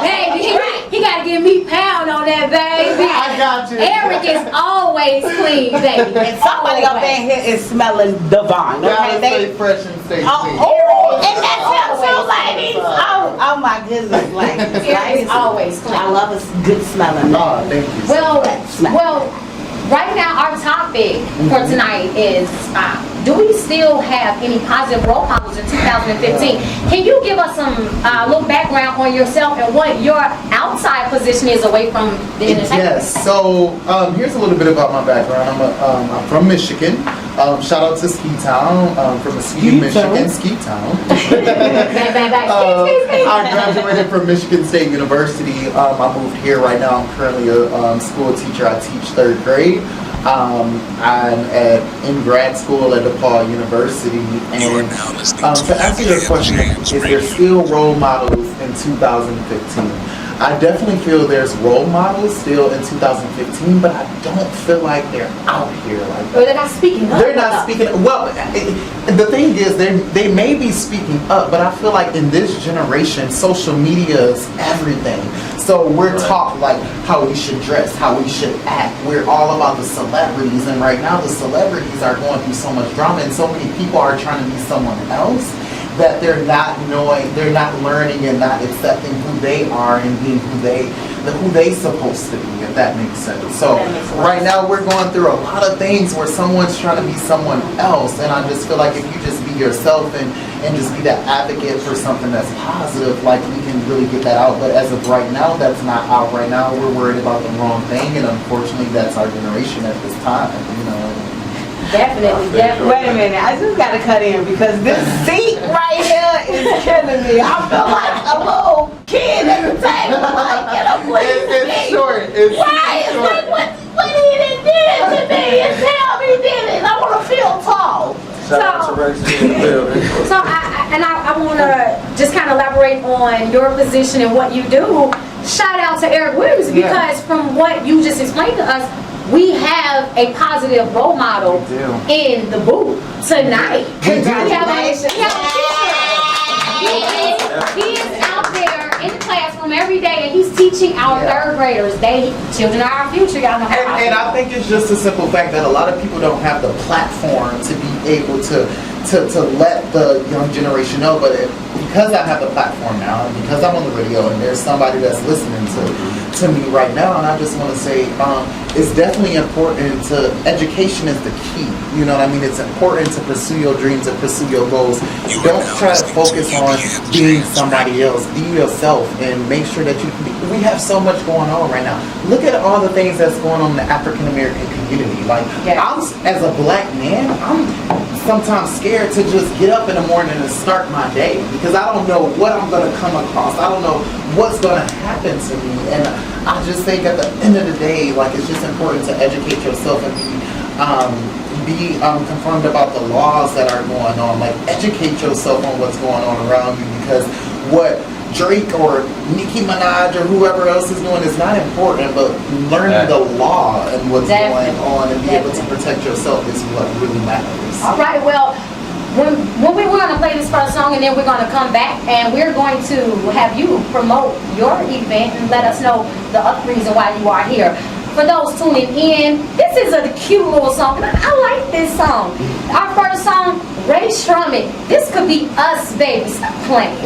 Baby, he gotta give me pound on that, baby. I got you. Eric is always clean, baby. And somebody up in here is smelling divine. Gotta Okay, stay fresh and stay oh, clean. and that's him too, ladies. Oh my goodness, ladies. Eric is always clean. I love a good smelling. Oh, thank you. Well, right now our topic for tonight is, do we still have any positive role models in 2015? Can you give us some little background on yourself and what your outside position is away from the entertainment? Yes, so here's a little bit about my background. I'm from Michigan. Shout out to Ski Town, from Muskegon, Michigan, Ski Town. I graduated from Michigan State University. I moved here right now. I'm currently a school teacher. I teach 3rd grade. I'm in grad school at DePaul University. And to answer your question, is there still role models in 2015? I definitely feel there's role models still in 2015, but I don't feel like they're out here like that. Or they're not speaking up. They're not speaking. Well, the thing is, they may be speaking up, but I feel like in this generation, social media is everything. So we're taught like how we should dress, how we should act. We're all about the celebrities, and right now the celebrities are going through so much drama, and so many people are trying to be someone else that they're not knowing, they're not learning and not accepting who they are and being who they supposed to be, if that makes sense. So right now we're going through a lot of things where someone's trying to be someone else, and I just feel like if you just be yourself and just be that advocate for something that's positive, like we can really get that out. But as of right now, that's not out right now. We're worried about the wrong thing, and unfortunately that's our generation at this time, you know. Definitely. Wait a minute, I just gotta cut in because this seat right here is killing me. I feel like a little kid at the table, like, get up, please. It's short. It's Why? It's short. like, what he done did to me and tell me did it. I wanna feel tall. So I want to just kind of elaborate on your position and what you do. Shout out to Eric Williams, because from what you just explained to us, we have a positive role model in the booth tonight. Congratulations. He is out there in the classroom every day, and he's teaching our 3rd graders. Children are our future, y'all know how. And I think it's just a simple fact that a lot of people don't have the platform to be able to let the young generation know. But because I have the platform now, and because I'm on the radio, and there's somebody that's listening to me right now, and I just want to say it's definitely important to, education is the key. You know what I mean? It's important to pursue your dreams and pursue your goals. Don't try to focus on being somebody else. Be yourself and make sure that we have so much going on right now. Look at all the things that's going on in the African American community. Like, as a black man, I'm sometimes scared to just get up in the morning and start my day because I don't know what I'm going to come across. I don't know what's going to happen to me. And I just think at the end of the day, like, it's just important to educate yourself and be confirmed about the laws that are going on. Like, educate yourself on what's going on around you, because what Drake or Nicki Minaj or whoever else is doing is not important, but learning the law and what's going on and be able to protect yourself is what really matters. All right, well, when we're going to play this first song, and then we're going to come back and we're going to have you promote your event and let us know the other reason why you are here. For those tuning in, this is a cute little song. I like this song. Our first song, Ray Shrummet. This could be us, baby. Stop playing.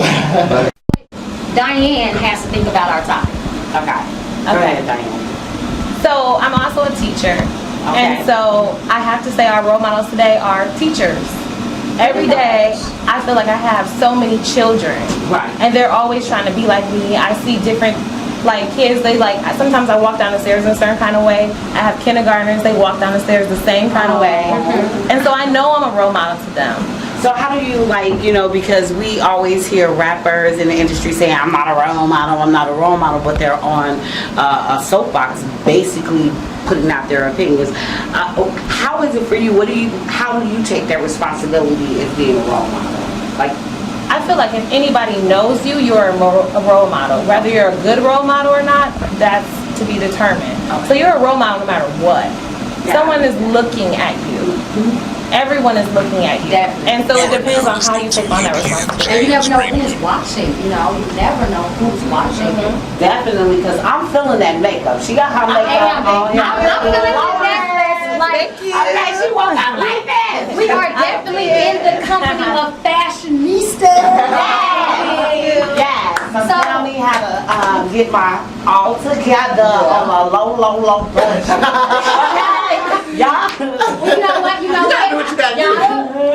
Diane has to think about our topic. Okay. Go ahead, Diane. So I'm also a teacher. And so I have to say our role models today are teachers. Every day I feel like I have so many children. Right. And they're always trying to be like me. I see different kids, sometimes I walk down the stairs in a certain kind of way. I have kindergartners, they walk down the stairs the same kind of way. And so I know I'm a role model to them. So how do you, because we always hear rappers in the industry saying, I'm not a role model, but they're on a soapbox basically putting out their opinions. How is it for you? How do you take that responsibility as being a role model? I feel like if anybody knows you, you're a role model. Whether you're a good role model or not, that's to be determined. So you're a role model no matter what. Someone is looking at you. everyone is looking at you. Definitely. And so it depends on how you take on that responsibility. And you never know who's watching, you know. You never know who's watching. Definitely, because I'm feeling that makeup. She got her makeup on. I'm feeling it. Like, Okay, she walked out like that. we are definitely in the company of fashionistas. Yes. So So- tell me how to get my all together on a low push. Okay, y'all. Well, you know what? You know gotta do what? what you gotta do.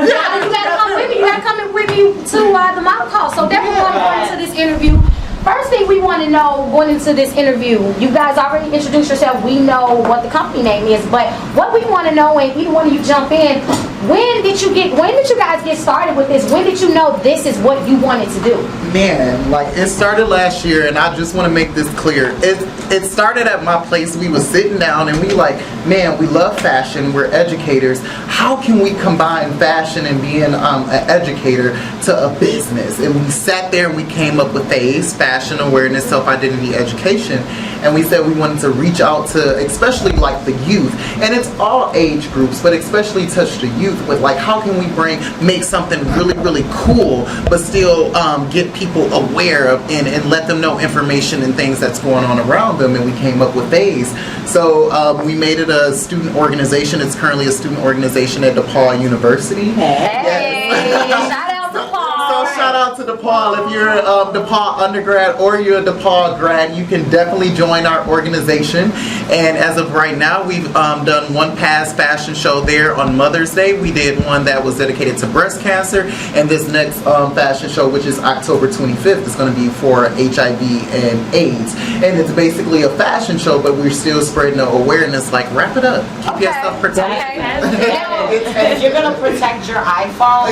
You gotta come with me. You gotta come with me to the model call. So definitely want to go into this interview. First thing we want to know going into this interview, you guys already introduced yourself. We know what the company name is, but what we want to know, and either one of you jump in, when did you guys get started with this? When did you know this is what you wanted to do? Man, like it started last year, and I just want to make this clear. It started at my place. We was sitting down, and we like, man, we love fashion. We're educators. How can we combine fashion and being an educator to a business? And we sat there and we came up with phase fashion awareness, self-identity education, and we said we wanted to reach out to especially like the youth, and it's all age groups, but especially touch the youth with like how can we make something really cool but still get people aware of and let them know information and things that's going on around them. And we came up with phase. So we made it a student organization. It's currently a student organization at DePaul University. Shout out to Paul. So shout out to DePaul. If you're a DePaul undergrad or you're a DePaul grad, you can definitely join our organization. And as of right now, we've done one past fashion show there on Mother's Day. We did one that was dedicated to breast cancer, and this next fashion show, which is October 25th, is going to be for HIV and AIDS. And it's basically a fashion show, but we're still spreading the awareness. Like, wrap it up. Keep yourself protected. If you're gonna protect your iPhone,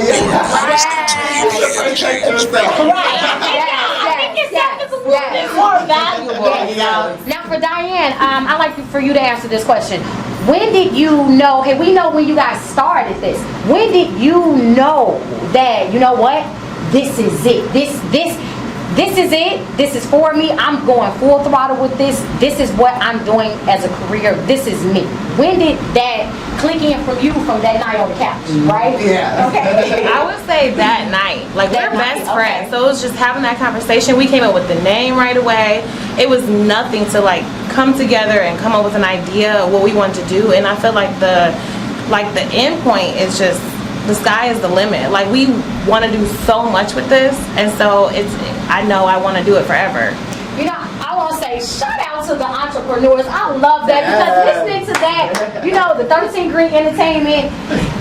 Protect yourself. it's more valuable. Now for Diane, I'd like for you to answer this question. When did you know, hey, we know when you guys started this. When did you know that, you know what, this is it. This is it. This is for me. I'm going full throttle with this. This is what I'm doing as a career. This is me. When did that click in from you from that night on the couch, right? Yeah. Okay. I would say that night. Like, That we're night, best friends. okay. So it was just having that conversation. We came up with the name right away. It was nothing to like come together and come up with an idea of what we wanted to do. And I feel like the end point is just the sky is the limit. Like, we want to do so much with this, and so I know I want to do it forever. You know, I want to say shout out to the entrepreneurs. I love that because listening to that, you know, the 13 Greene Entertainment,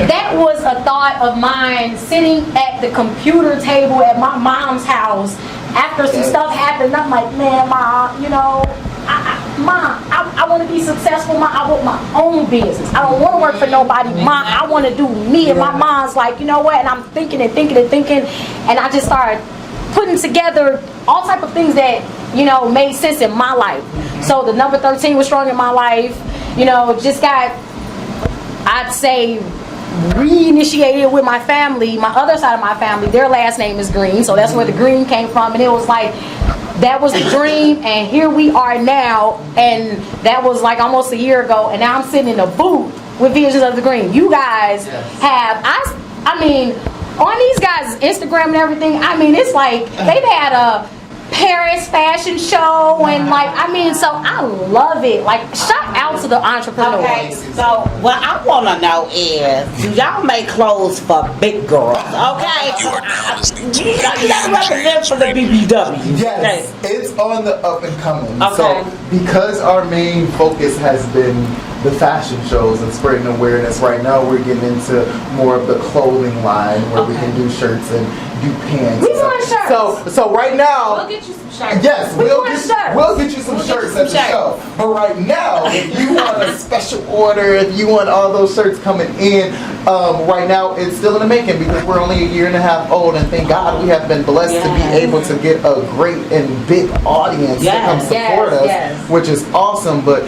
that was a thought of mine sitting at the computer table at my mom's house after some stuff happened. I'm like, man, Mom, you know, I want to be successful. Mom, I want my own business. I don't want to work for nobody. Mom, I want to do me. And my mom's like, you know what? And I'm thinking, and I just started putting together all type of things that, you know, made sense in my life. So the number 13 was strong in my life. You know, just got, I'd say, reinitiated with my family. My other side of my family, their last name is Greene, so that's where the Greene came from. And it was like, that was the dream, and here we are now. And that was like almost a year ago, and now I'm sitting in a booth with Visions of the Greene. You guys have, I mean, on these guys' Instagram and everything, I mean, it's like they've had a Paris fashion show, and like, I mean, so I love it. Like, shout out to the entrepreneurs. Okay, so what I want to know is, do y'all make clothes for big girls? Okay, you gotta represent for the BBW. Yes, it's on the up and coming. Okay. So because our main focus has been the fashion shows and spreading awareness, right now we're getting into more of the clothing line where we can do shirts and do pants. We want shirts. So right now, We'll get you some shirts. yes, We want shirts. we'll get you some shirts at the show. But right now, if you want a special order, if you want all those shirts coming in, right now it's still in the making because we're only a year and a half old, and thank God we have been blessed to be able to get a great and big audience to come support us, which is awesome. But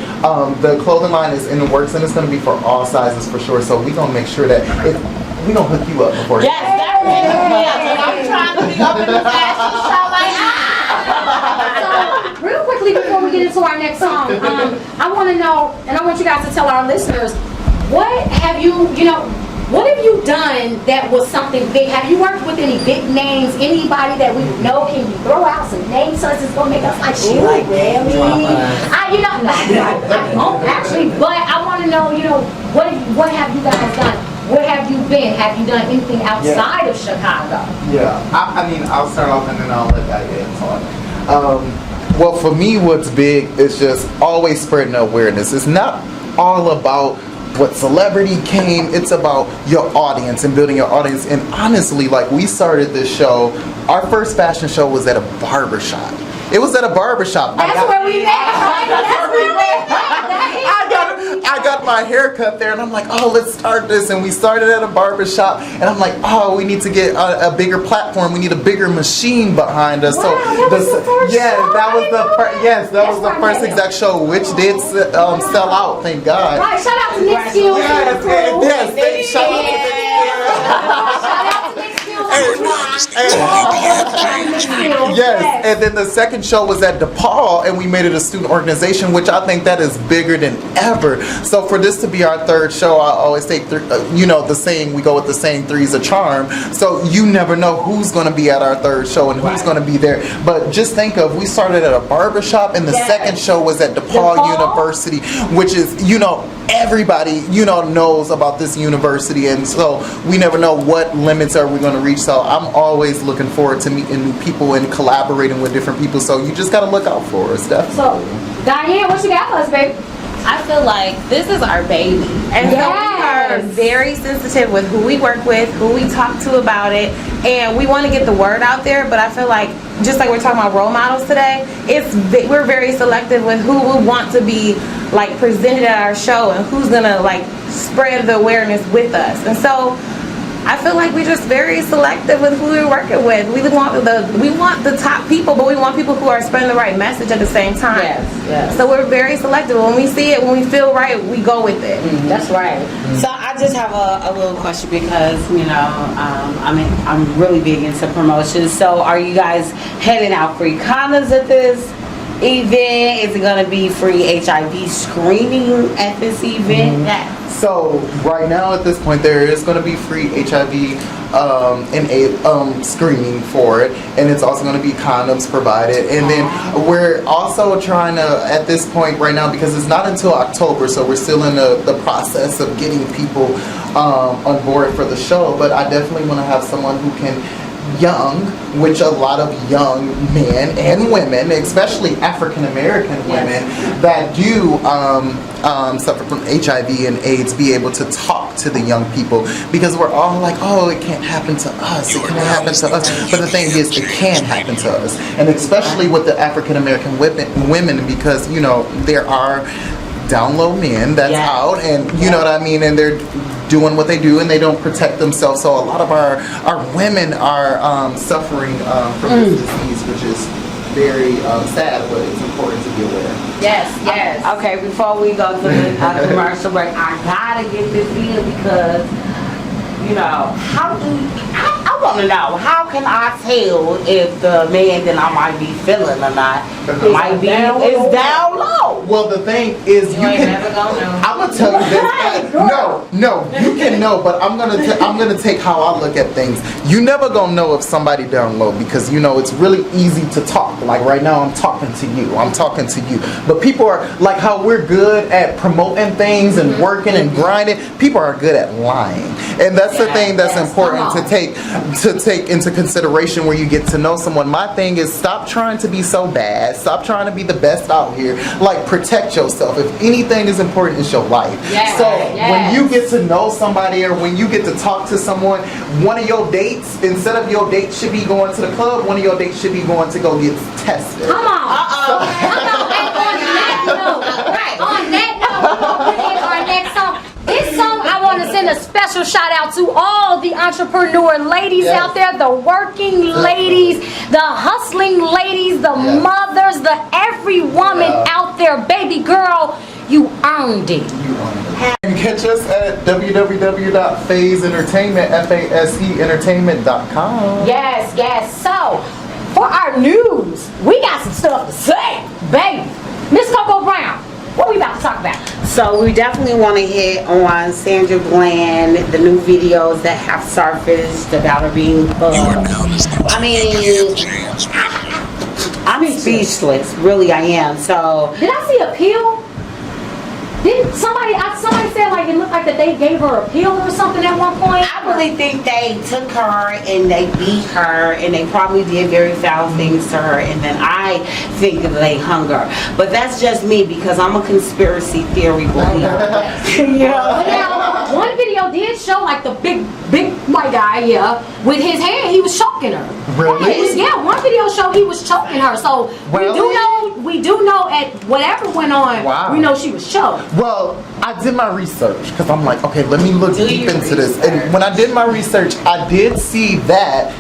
the clothing line is in the works, and it's going to be for all sizes for sure. So we're going to make sure that we're going to hook you up before you. Yes, I'm trying to be up in the fashion show like So, real quickly before we get into our next song, I want to know, and I want you guys to tell our listeners, what have you know, what have you done that was something big? Have you worked with any big names? Anybody that we know? Can you throw out some names so it's just gonna make us like, she like really? You know, I won't actually, but I want to know, you know, what have you guys done? Where have you been? Have you done anything outside of Chicago? Yeah, I mean, I'll start off and then I'll let Diane talk. Well, for me, what's big is just always spreading awareness. It's not all about what celebrity came, it's about your audience and building your audience. And honestly, like, we started this show, our first fashion show was at a barbershop. It was at a barbershop. That's where we met, right? That's where we met. I got my hair cut there, and I'm like, oh, let's start this. And we started at a barbershop, and I'm like, oh, we need to get a bigger platform. We need a bigger machine behind us. Wow, that was the first show. that was the first. Yes, that was the first exact show, which did sell out. Thank God. Right, shout out to Nick Skills. Yes, shout out to Nick Skills. Shout out to Nick Skills. Yes, and then the second show was at DePaul, and we made it a student organization, which I think that is bigger than ever. So for this to be our third show, I always take, the saying, we go with the saying, three's a charm. So you never know who's going to be at our third show and who's going to be there. But just think of, we started at a barbershop, and the second show was at DePaul University, which is, everybody, knows about this university. And so we never know what limits are we going to reach. So I'm always looking forward to meeting new people and collaborating with different people. So you just got to look out for us, definitely. So, Diane, what you got for us, babe? I feel like this is our baby. And so we are very sensitive with who we work with, who we talk to about it, and we want to get the word out there, but I feel like, just like we're talking about role models today, we're very selective with who we want to be like presented at our show and who's gonna like spread the awareness with us. And so I feel like we're just very selective with who we're working with. We want the top people, but we want people who are spreading the right message at the same time. Yes. So we're very selective. When we see it, when we feel right, we go with it. Mm-hmm. That's right. Mm-hmm. So I just have a little question because, I'm really big into promotions. So are you guys handing out free condoms at this event? Is it going to be free HIV screening at this event? Mm-hmm. So right now at this point there is going to be free HIV and AIDS screening for it, and it's also going to be condoms provided. And then we're also trying to, at this point right now, because it's not until October, so we're still in the process of getting people on board for the show, but I definitely want to have someone who can which a lot of young men and women, especially African American women, that do suffer from HIV and AIDS, be able to talk to the young people, because we're all like, oh, it can't happen to us, it can't happen to us, but the thing is, it can happen to us, and especially with the African American women, because there are down low men that's out, and you know what I mean, and they're doing what they do and they don't protect themselves. So a lot of our women are suffering from this disease, which is very sad, but it's important to be aware. Yes. Okay, before we go to the commercial break, I gotta get this in because, I want to know, how can I tell if the man that I might be feeling or not is down low? Well, the thing is, you can never gonna know. I'm gonna tell you this. No, you can know, but I'm gonna take how I look at things. You never gonna know if somebody down low, because it's really easy to talk. Like right now, I'm talking to you. But people are like how we're good at promoting things and working and grinding. People are good at lying, and that's the thing that's important to take into consideration where you get to know someone. My thing is, stop trying to be so bad. Stop trying to be the best out here. Like, protect yourself. If anything is important, it's your life. When you get to know somebody, or when you get to talk to someone, one of your dates, instead of your date should be going to the club, one of your dates should be going to go get tested. Come on. Come on. On that note, we're going to put in our next song. This song, I want to send a special shout out to all the entrepreneur ladies out there, the working ladies, the hustling ladies, the mothers, the every woman out there. Baby girl, you earned it. You can catch us at www.FASEentertainment.com. Yes. So, for our news, we got some stuff to say, baby. Miss Coco Brown, what we about to talk about? So we definitely want to hit on Sandra Bland, the new videos that have surfaced about her being bugged. I mean, I'm speechless, really I am. So Did I see a pill? Didn't somebody said like it looked like that they gave her a pill or something at one point? I really think they took her and they beat her and they probably did very foul things to her, and then I think that they hung her. But that's just me because I'm a conspiracy theory believer. You know? But now, one video did show like the big white guy, with his hand, he was choking her. Really? One video showed he was choking her. So we do know at whatever went on, Wow. we know she was choked. Well, I did my research because I'm like, okay, let me look deep into this. And when I did my research, I did see that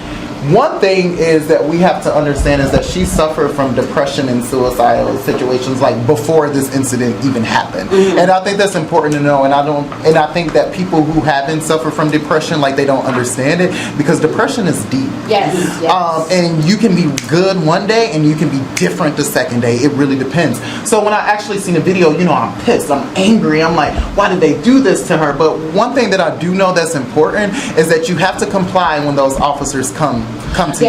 one thing is that we have to understand is that she suffered from depression and suicidal situations like before this incident even happened. And I think that's important to know. And I think that people who haven't suffered from depression, like they don't understand it because depression is deep. Yes. And you can be good one day and you can be different the second day. It really depends. So when I actually seen a video, I'm pissed, I'm angry, I'm like, why did they do this to her? But one thing that I do know that's important is that you have to comply when those officers come to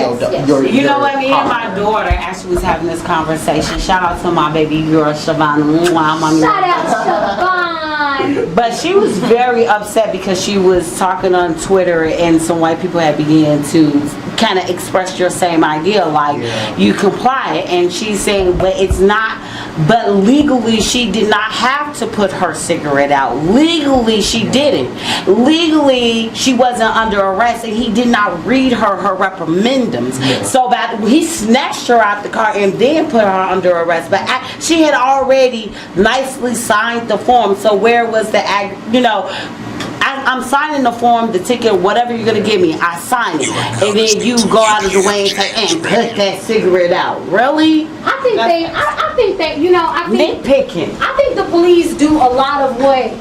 your You know what? Me and my daughter actually was having this conversation. Shout out to my baby girl, Siobhan. Shout out Siobhan. But she was very upset because she was talking on Twitter and some white people had began to kind of express your same idea, like you comply. And she's saying, but it's not, but legally she did not have to put her cigarette out. Legally she didn't. Legally she wasn't under arrest and he did not read her reprimandums. So that he snatched her out the car and then put her under arrest. But she had already nicely signed the form. So where was the I'm signing the form, the ticket, whatever you're gonna give me, I sign it. And then you go out of the way and say, and put that cigarette out. Really? I think nitpicking. I think the police do a lot of what,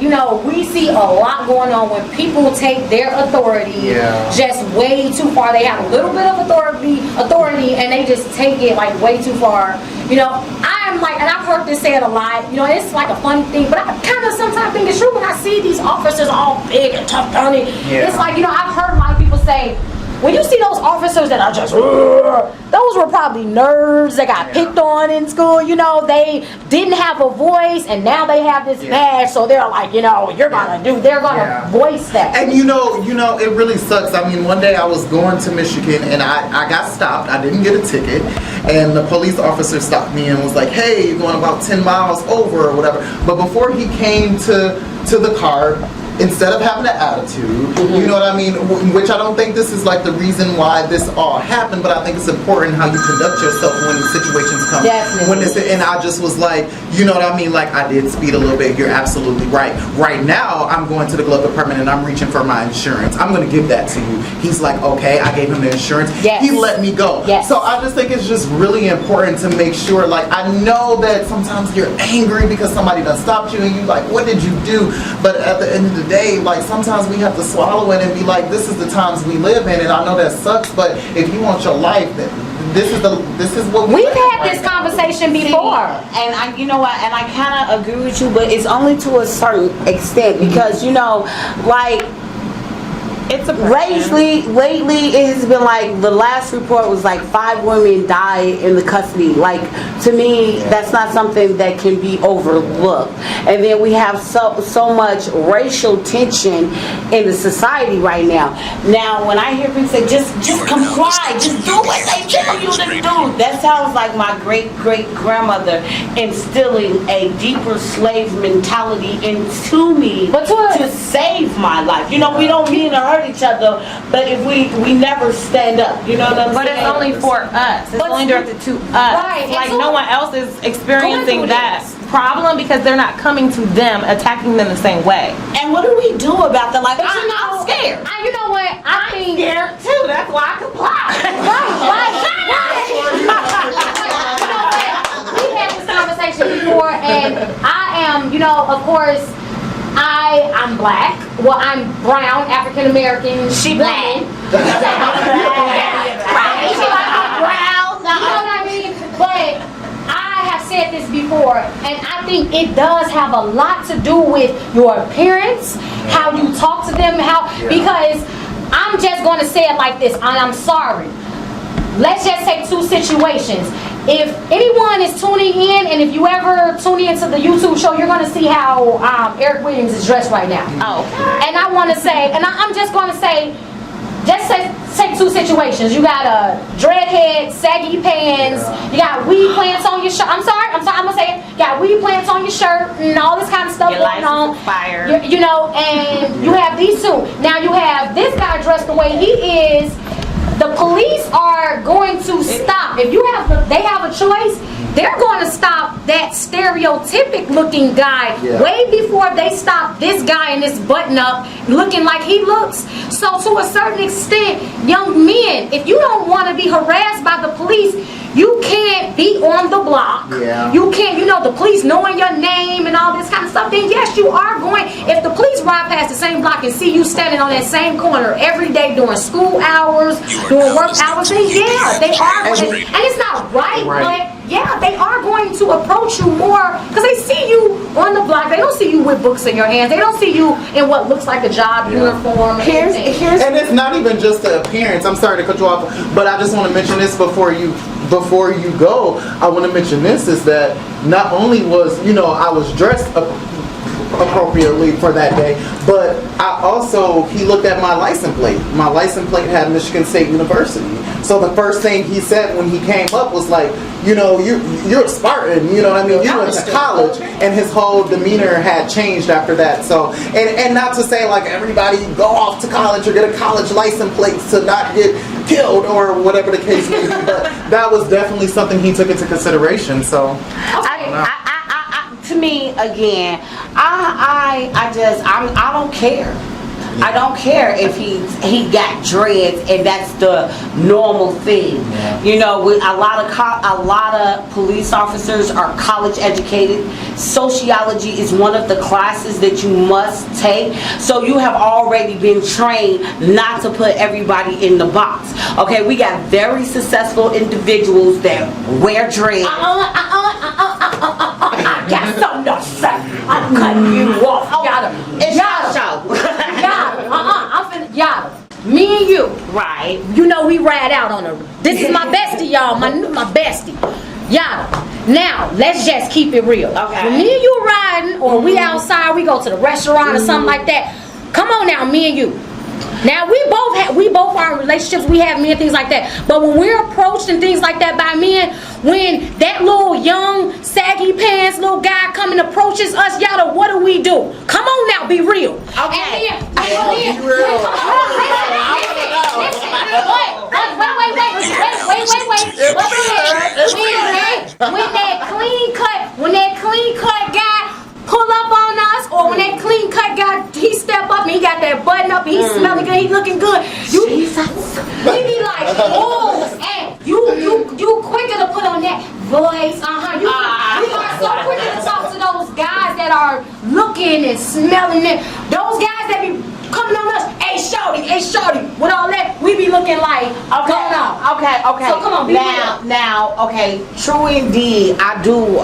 we see a lot going on when people take their authority just way too far. They have a little bit of authority and they just take it like way too far. I'm like, and I've heard this said a lot, it's like a funny thing, but I kind of sometimes think it's true when I see these officers all big and tough on it. It's like, I've heard a lot of people say, when you see those officers that are just, those were probably nerds that got picked on in school, they didn't have a voice and now they have this badge, so they're like, they're gonna voice that. And it really sucks. I mean, one day I was going to Michigan and I got stopped. I didn't get a ticket. And the police officer stopped me and was like, hey, you're going about 10 miles over or whatever. But before he came to the car, instead of having an attitude, you know what I mean? Which I don't think this is like the reason why this all happened, but I think it's important how you conduct yourself when situations come. Definitely. And I just was like, you know what I mean? Like, I did speed a little bit. You're absolutely right. Right now, I'm going to the glove department and I'm reaching for my insurance. I'm going to give that to you. He's like, okay, I gave him the insurance. He let me go. So I just think it's just really important to make sure, like, I know that sometimes you're angry because somebody done stopped you and you like, what did you do? But at the end of the day, like, sometimes we have to swallow it and be like, this is the times we live in, and I know that sucks, but if you want your life, then this is what we've had this conversation before. And I kind of agree with you, but it's only to a certain extent because lately it has been like the last report was like 5 women died in the custody. Like, to me, that's not something that can be overlooked. And then we have so much racial tension in the society right now. Now, when I hear people say just comply, just do what they tell you to do, that sounds like my great grandmother instilling a deeper slave mentality into me to save my life. We don't mean to hurt each other, but if we never stand up, you know what I'm saying? But it's only for us. It's only directed to us. Right. Like, no one else is experiencing that problem because they're not coming to them, attacking them the same way. And what do we do about that? Like, I'm scared. You know what? I'm scared too. That's why I comply. We've had this conversation before, and I am, of course, I'm black. Well, I'm brown, African American. She black. Right. She like I'm brown. You know what I mean? But I have said this before. for, and I think it does have a lot to do with your appearance, how you talk to them, because I'm just going to say it like this, and I'm sorry. Let's just take two situations. If anyone is tuning in, and if you ever tune into the YouTube show, you're going to see how Eric Williams is dressed right now. Oh. And I want to say, and I'm just going to say, take two situations. You got a dreadhead, saggy pants, you got weed plants on your shirt. I'm sorry, I'm going to say it. You got weed plants on your shirt and all this kind of stuff going on. Fire. You know, and you have these two. Now you have this guy dressed the way he is. The police are going to stop. If they have a choice, they're going to stop that stereotypic looking guy way before they stop this guy in this button up looking like he looks. So to a certain extent, young men, if you don't want to be harassed by the police, you can't be on the block. Yeah. You can't, the police knowing your name and all this kind of stuff, then yes, you are going. If the police ride past the same block and see you standing on that same corner every day during school hours, during work hours, then yeah, they are going. And it's not right, but yeah, they are going to approach you more because they see you on the block. They don't see you with books in your hands. They don't see you in what looks like a job uniform. And it's not even just the appearance. I'm sorry to cut you off, but I just want to mention this before you go. I want to mention this is that not only was I was dressed appropriately for that day, but he looked at my license plate. My license plate had Michigan State University. So the first thing he said when he came up was like, you're a Spartan, you know what I mean? You went to college, and his whole demeanor had changed after that. So, and not to say like everybody go off to college or get a college license plate to not get killed or whatever the case may be, but that was definitely something he took into consideration. So, to me, again, I don't care. I don't care if he got dreads and that's the normal thing. A lot of police officers are college educated. Sociology is one of the classes that you must take. So you have already been trained not to put everybody in the box. Okay, we got very successful individuals that wear dreads. I got something to say. I'm cutting you off. It's your show. Yada. Me and you. Right. We ride out on her. This is my bestie, y'all. My bestie. Yada. Now, let's just keep it real. Okay. When me and you riding, or we outside, we go to the restaurant or something like that. Come on now, me and you. Now we both are in relationships, we have men, things like that. But when we're approached and things like that by men, when that little young saggy pants little guy come and approaches us, y'all, what do we do? Come on now, be real. Okay. And then, wait. When that clean cut guy pull up on us, or when that clean cut guy, he step up and he got that button up and he smelling good, he looking good. We be like, oh, and you quicker to put on that voice, you are so quicker to talk to those guys that are looking and smelling it. Those guys that be coming on us, hey shorty, with all that, we be looking like, going on. Okay. So come on, okay, true indeed, I do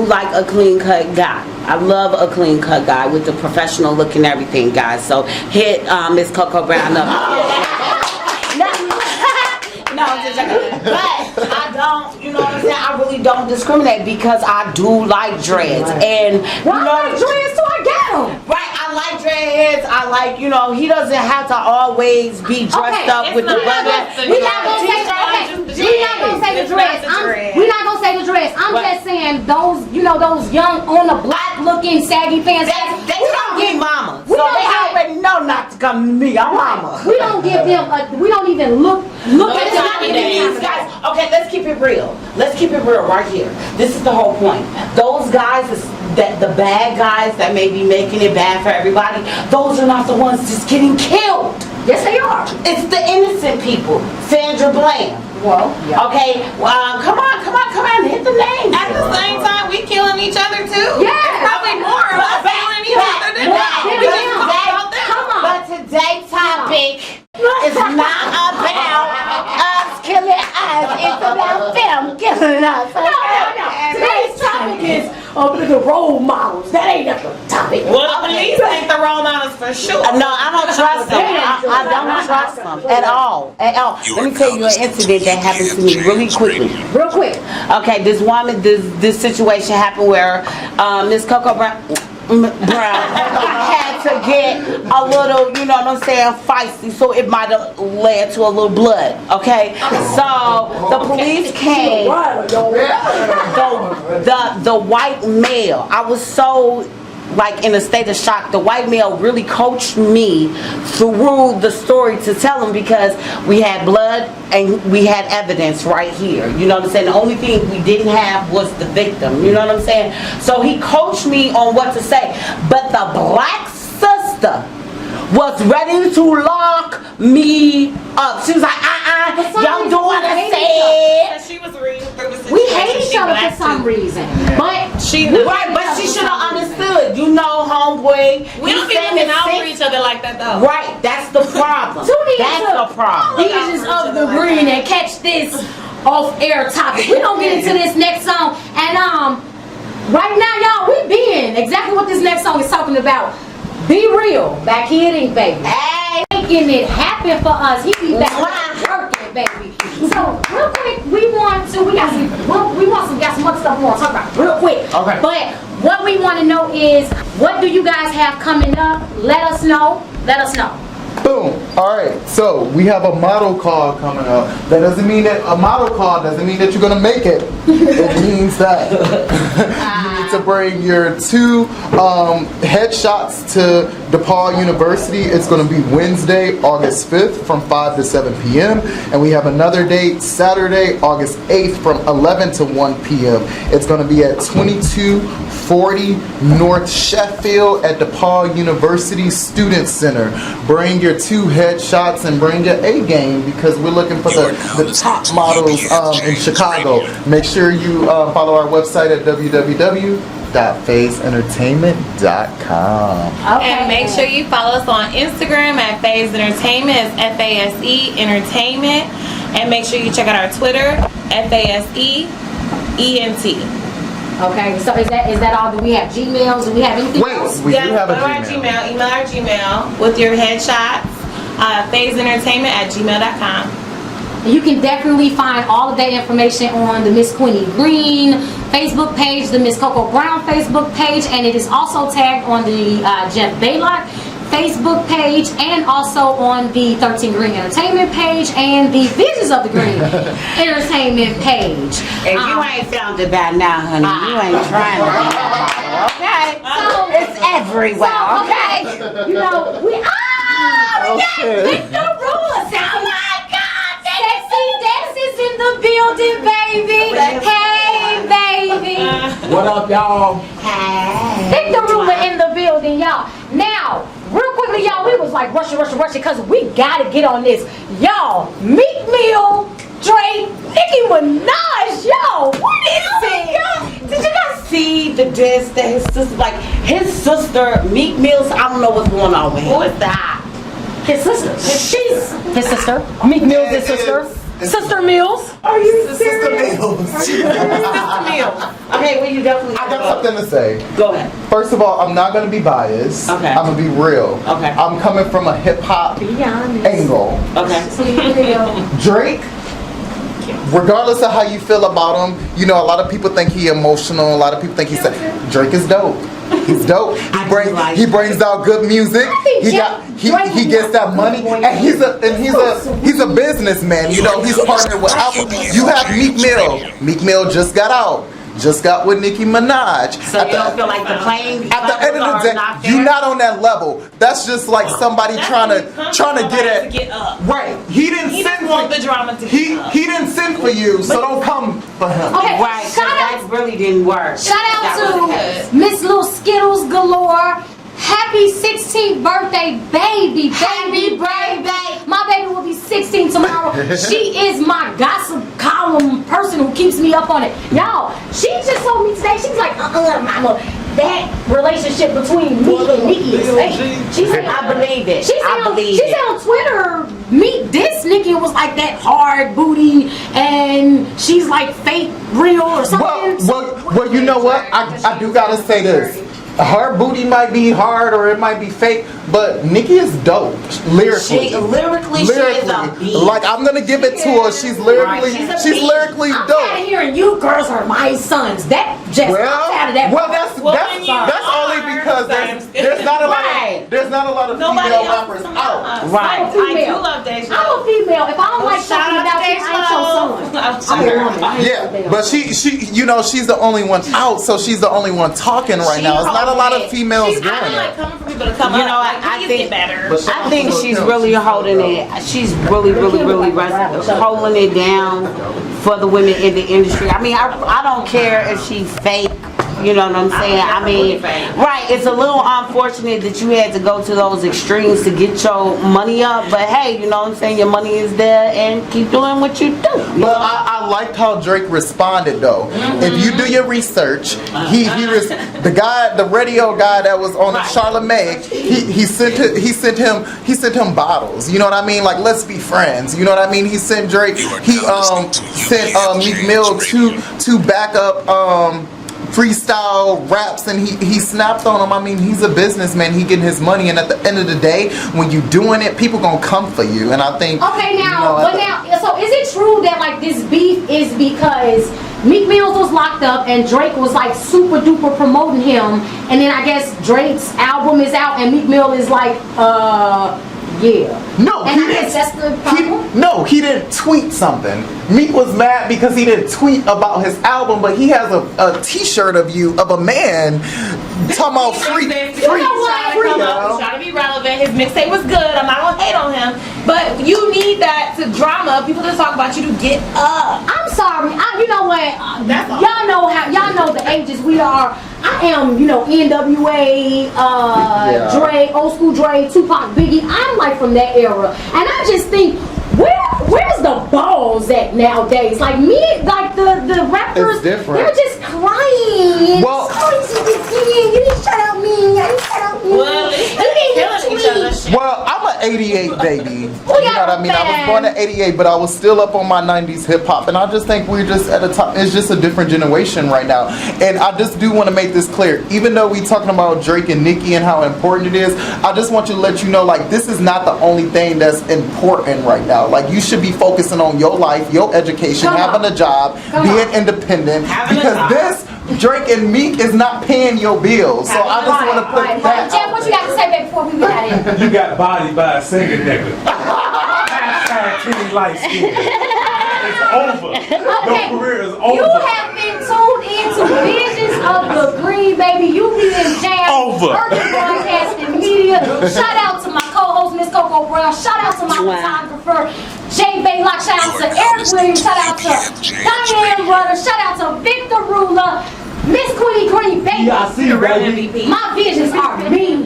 like a clean cut guy. I love a clean cut guy with the professional look and everything, guys. So hit Miss Coco Brown up. No, just joking. But I don't, you know what I'm saying? I really don't discriminate because I do like dreads. And I like dreads too, I got them. Right, I like dreads. I like, he doesn't have to always be dressed up with the button. We're not gonna say the dress. We're not gonna say the dress. I'm just saying those, those young on the block looking saggy pants. They don't get mama. So they already know not to come to me. I'm mama. We don't give them. We don't even look at them. These guys. Okay, let's keep it real. Let's keep it real right here. This is the whole point. Those guys, the bad guys that may be making it bad for everybody, those are not the ones just getting killed. Yes, they are. It's the innocent people. Sandra Bland. Well, yeah. Okay, come on, hit the name. At the same time, we killing each other too. Yeah. It's probably more of us killing each other than that. We just talk about them. Come on. But today's topic is not about us killing us. It's about them killing us. No. Today's topic is the role models. That ain't the topic. Well, the police ain't the role models for sure. No, I don't trust them. I don't trust them at all. At all. Let me tell you an incident that happened to me really quickly. Real quick. Okay, this woman, this situation happened where Miss Coco Brown had to get a little, you know what I'm saying, feisty, so it might have led to a little blood. Okay, so the police came. The white male, I was so like in a state of shock. The white male really coached me through the story to tell him, because we had blood and we had evidence right here. You know what I'm saying? The only thing we didn't have was the victim. You know what I'm saying? So he coached me on what to say. But the black sister was ready to lock me up. She was like, y'all don't want to say it. She was reading through the situation. We hate each other for some reason. But she should have understood. You know, homeboy. We don't be looking out for each other like that, though. Right, that's the problem. That's the problem. Visions of the Greene, and catch this off-air topic. We're going to get into this next song. And right now, y'all, we being exactly what this next song is talking about. Be real, back hitting, baby. Hey, making it happen for us. He be back working, baby. So real quick, got some other stuff we want to talk about real quick. Okay. But what we want to know is, what do you guys have coming up? Let us know. Let us know. Boom. All right. So we have a model call coming up. That doesn't mean that a model call doesn't mean that you're gonna make it. It means that you need to bring your 2 headshots to DePaul University. It's gonna be Wednesday, August 5th from 5 to 7 p.m. And we have another date, Saturday, August 8th from 11 to 1 p.m. It's gonna be at 2240 North Sheffield at DePaul University Student Center. Bring your 2 headshots and bring your A game, because we're looking for the top models in Chicago. Make sure you follow our website at www.phaseentertainment.com. Okay. And make sure you follow us on Instagram at Phase Entertainment. It's FASE Entertainment. And make sure you check out our Twitter, FASEENT. Okay, so is that all? Do we have Gmails? Do we have anything else? We do have a go to our Gmail. Email our Gmail with your headshots. phaseentertainment@gmail.com. You can definitely find all of that information on the Miss Quinny Greene Facebook page, the Miss Coco Brown Facebook page, and it is also tagged on the Jeff Baylock Facebook page, and also on the 13 Greene Entertainment page and the Visions of the Greene Entertainment page. If you ain't found it by now, honey, you ain't trying to be. Okay? So, It's everywhere, so, okay? You know, we Okay. Victor Rules. Oh my God, Sexy Dex is in the building, baby. Hey, baby. What up, y'all? Victor Ruler in the building, y'all. Now, real quickly, y'all, we was like rushing, because we gotta get on this. Y'all, Meek Mill, Drake, Nicki Minaj, yo, what is it? Did you guys see the diss that his sister, Meek Mill's, I don't know what's going on with him. Who is that? His sister. She's his sister. Meek Mill's his sister. Sister Mills. Are you serious? Okay, well, you definitely. I got something to say. Go ahead. First of all, I'm not going to be biased. Okay. I'm going to be real. Okay. I'm coming from a hip-hop angle. Okay. Drake, regardless of how you feel about him, you know, a lot of people think he emotional. A lot of people think he's... Drake is dope. He's dope. He brings out good music. He gets that money, and he's a businessman. You know, he's partnered with Apple. You have Meek Mill. Meek Mill just got with Nicki Minaj. So you don't feel like the playing at the end of the day, you're not on that level. That's just like somebody trying to get up. Right. He didn't want the drama to He didn't send for you, so don't come for him. Okay, Right, so that really didn't work. Shout out to Miss Little Skittles Galore. Happy 16th birthday, baby. My baby will be 16 tomorrow. She is my gossip column person who keeps me up on it. Y'all, she just told me today, she's like, mama, that relationship between me and Nicki is fake. She said, I believe it. She said on Twitter, Meek dissed Nicki and was like that hard booty and she's like fake, real, or something. Well, you know what? I do gotta say this. Her booty might be hard or it might be fake, but Nikki is dope lyrically. Lyrically, she is a beast. Like, I'm gonna give it to her. She's lyrically, she's lyrically I'm dope. tired of hearing you girls are my sons. That just I'm tired of that. That's only because there's not a lot of female rappers out. Right. I'm a female. I do love Deja. I'm a female. If I don't like something about you, I ain't your son. I'm a woman. I ain't your Yeah, but she, you know, she's the only one out, so she's the only one talking right now. It's not a lot of females doing I don't like it. coming for people to come You up. know, Like, I please think- get better. I think she's really holding it. She's really holding it down for the women in the industry. I mean, I don't care if she's fake. You know what I'm saying? I mean, right, it's a little unfortunate that you had to go to those extremes to get your money up, but hey, you know what I'm saying? Your money is there and keep doing what you do. But I liked how Drake responded though. If you do your research, the radio guy that was on Charlamagne, he sent him bottles. You know what I mean? Like, let's be friends. You know what I mean? He sent Drake. He sent Meek Mill to back up freestyle raps, and he snapped on him. I mean, he's a businessman. He getting his money, and at the end of the day, when you doing it, people gonna come for you. And I think okay, now, so is it true that like this beef is because Meek Mills was locked up and Drake was like super duper promoting him, and then I guess Drake's album is out and Meek Mill is like, yeah. No, and I guess that's the problem. No, he didn't tweet something. Meek was mad because he didn't tweet about his album, but he has a T-shirt of a man talking about free. Trying to be relevant. His mixtape was good. I'm not gonna hate on him, but you need that to drama. People just talk about you to get up. I'm sorry. You know what? Y'all know the ages we are. I am, NWA, Dre, old school Dre, Tupac, Biggie. I'm like from that era, and I just think, where's the balls at nowadays? Like the rappers, It's different. they're just crying. Well- You didn't shout out me. I didn't shout out me. Well, it's killing each other. Well, I'm an 88 baby. You know got what I mean? I was fans. born in 88, but I was still up on my 90s hip hop, and I just think we're just at a time. It's just a different generation right now, and I just do want to make this clear. Even though we talking about Drake and Nicki and how important it is, I just want you to let you know, like, this is not the only thing that's important right now. Like, you should be focusing on your life, your education, having a job, being independent, because this Drake and Meek is not paying your bills. So I just want to put that Jam, out what you got to say back before we get out of here? You got bodied by a singing nigga. Hashtag Kenny light skin. It's over. Your career is over. You have been tuned into Visions of the Green, baby. UBM JAMS Over. Urban Broadcasting Media. Shout out to my co-host, Miss Coco Brown. Shout out to my photographer, Jay Baylock. Shout out to Eric Williams. Shout out to Diane Rutter. Shout out to Victor Ruler. Miss Queenie Greene, baby. Yeah, I see you, baby. My visions are mean.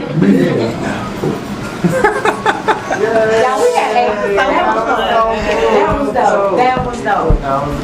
Y'all, we had that was dope. That was dope.